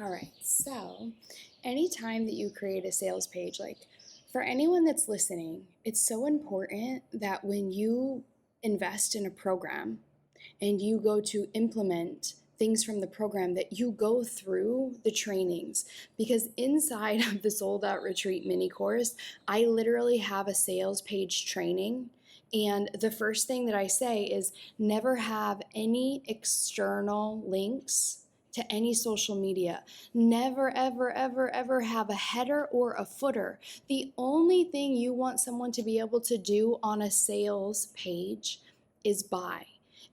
All right, so anytime that you create a sales page, like for anyone that's listening, it's so important that when you invest in a program and you go to implement things from the program, that you go through the trainings, because inside of the Sold Out Retreat mini course, I literally have a sales page training. And the first thing that I say is never have any external links to any social media. Never, ever, ever, ever have a header or a footer. The only thing you want someone to be able to do on a sales page is buy.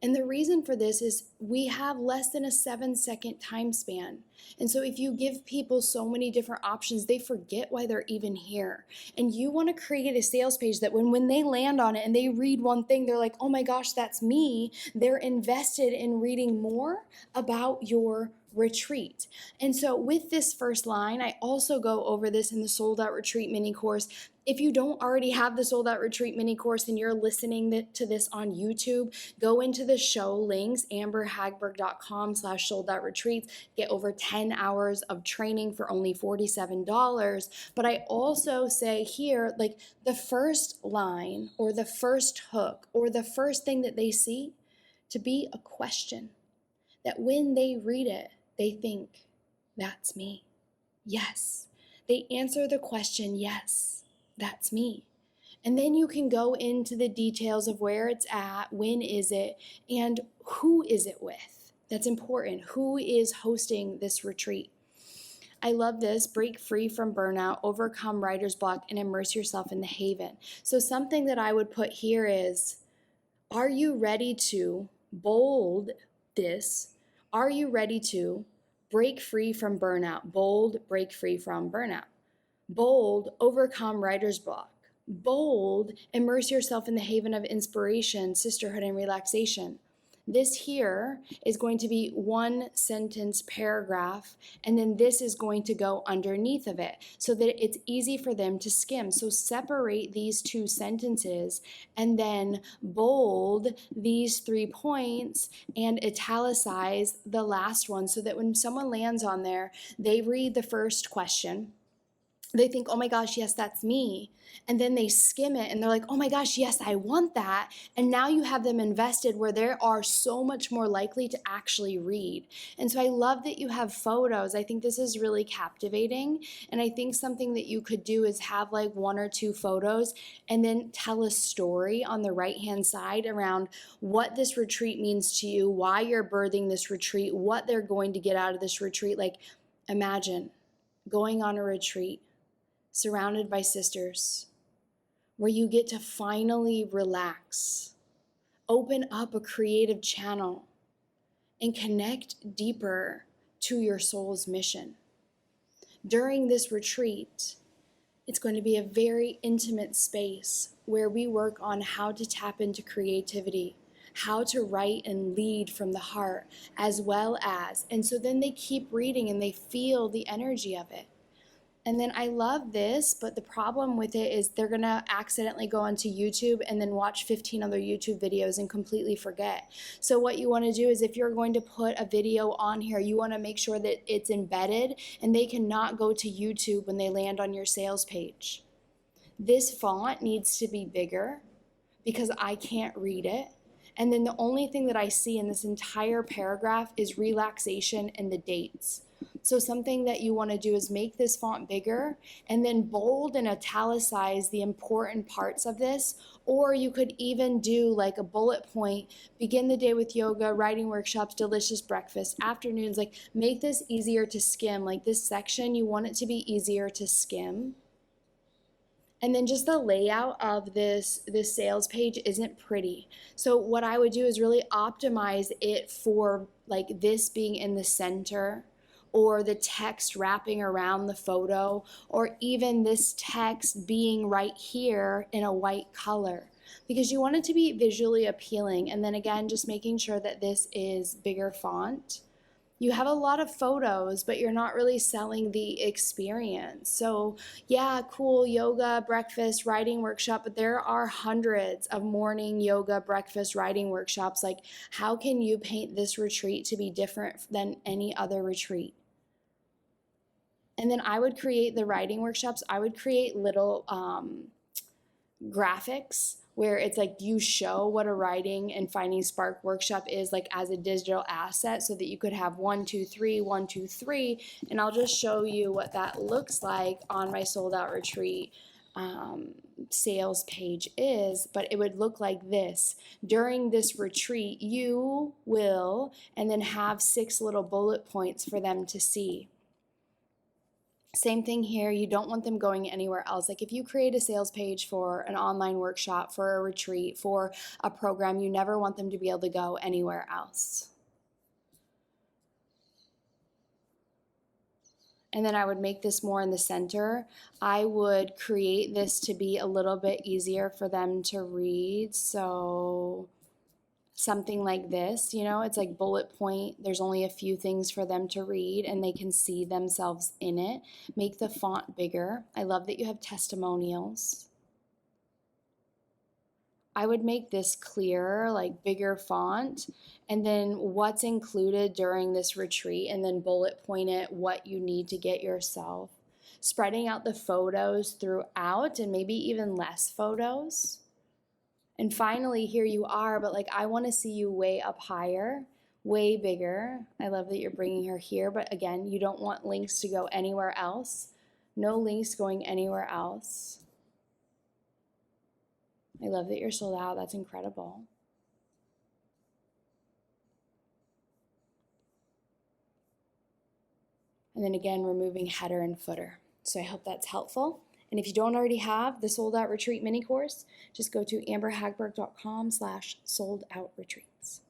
And the reason for this is we have less than a 7-second time span. And so if you give people so many different options, they forget why they're even here. And you want to create a sales page that when they land on it and they read one thing, they're like, oh my gosh, that's me. They're invested in reading more about your retreat. And so with this first line, I also go over this in the Sold Out Retreat mini course. If you don't already have the Sold Out Retreat mini course and you're listening to this on YouTube, go into the show links, amberhagberg.com/soldouretreats, get over 10 hours of training for only $47. But I also say here, like the first line or the first hook or the first thing that they see to be a question, that when they read it, they think, that's me. Yes. They answer the question, yes, that's me. And then you can go into the details of where it's at, when is it, and who is it with. That's important. Who is hosting this retreat? I love this. Break free from burnout, overcome writer's block, and immerse yourself in the haven. So something that I would put here is, are you ready to bold this? Are you ready to break free from burnout? Bold, break free from burnout. Bold, overcome writer's block. Bold, immerse yourself in the haven of inspiration, sisterhood, and relaxation. This here is going to be one sentence paragraph, and then this is going to go underneath of it so that it's easy for them to skim. So separate these two sentences and then bold these 3 points and italicize the last one so that when someone lands on there, they read the first question. They think, oh my gosh, yes, that's me. And then they skim it and they're like, oh my gosh, yes, I want that. And now you have them invested where they are so much more likely to actually read. And so I love that you have photos. I think this is really captivating. And I think something that you could do is have like 1 or 2 photos and then tell a story on the right-hand side around what this retreat means to you, why you're birthing this retreat, what they're going to get out of this retreat. Like imagine going on a retreat surrounded by sisters, where you get to finally relax, open up a creative channel, and connect deeper to your soul's mission. During this retreat, it's going to be a very intimate space where we work on how to tap into creativity, how to write and lead from the heart, as well as, and so then they keep reading and they feel the energy of it. And then I love this, but the problem with it is they're going to accidentally go onto YouTube and then watch 15 other YouTube videos and completely forget. So what you want to do is if you're going to put a video on here, you want to make sure that it's embedded and they cannot go to YouTube when they land on your sales page. This font needs to be bigger because I can't read it. And then the only thing that I see in this entire paragraph is relaxation and the dates. So something that you want to do is make this font bigger and then bold and italicize the important parts of this. Or you could even do like a bullet point, begin the day with yoga, writing workshops, delicious breakfast, afternoons, like make this easier to skim. Like this section, you want it to be easier to skim. And then just the layout of this sales page isn't pretty. So what I would do is really optimize it for like this being in the center, or the text wrapping around the photo, or even this text being right here in a white color, because you want it to be visually appealing. And then again, just making sure that this is bigger font. You have a lot of photos, but you're not really selling the experience. So yeah, cool, yoga, breakfast, writing workshop, but there are hundreds of morning yoga, breakfast, writing workshops. Like, how can you paint this retreat to be different than any other retreat? And then I would create the writing workshops. I would create little graphics where it's like you show what a writing and finding spark workshop is like as a digital asset, so that you could have 1 2 3 1 2 3, and I'll just show you what that looks like on my sold out retreat sales page is. But it would look like this. During this retreat you will, and then have 6 little bullet points for them to see. Same thing here. You don't want them going anywhere else. Like if you create a sales page for an online workshop, for a retreat, for a program, you never want them to be able to go anywhere else. And then I would make this more in the center. I would create this to be a little bit easier for them to read. So something like this, you know, it's like bullet point. There's only a few things for them to read and they can see themselves in it. Make the font bigger. I love that you have testimonials. I would make this clearer, like bigger font, and then what's included during this retreat, and then bullet point it what you need to get yourself. Spreading out the photos throughout, and maybe even less photos. And finally, here you are, but like I want to see you way up higher, way bigger. I love that you're bringing her here, but again, you don't want links to go anywhere else. No links going anywhere else. I love that you're sold out. That's incredible. And then again, removing header and footer. So I hope that's helpful. And if you don't already have the Sold Out Retreat mini course, just go to amberhagberg.com/soldouretreats.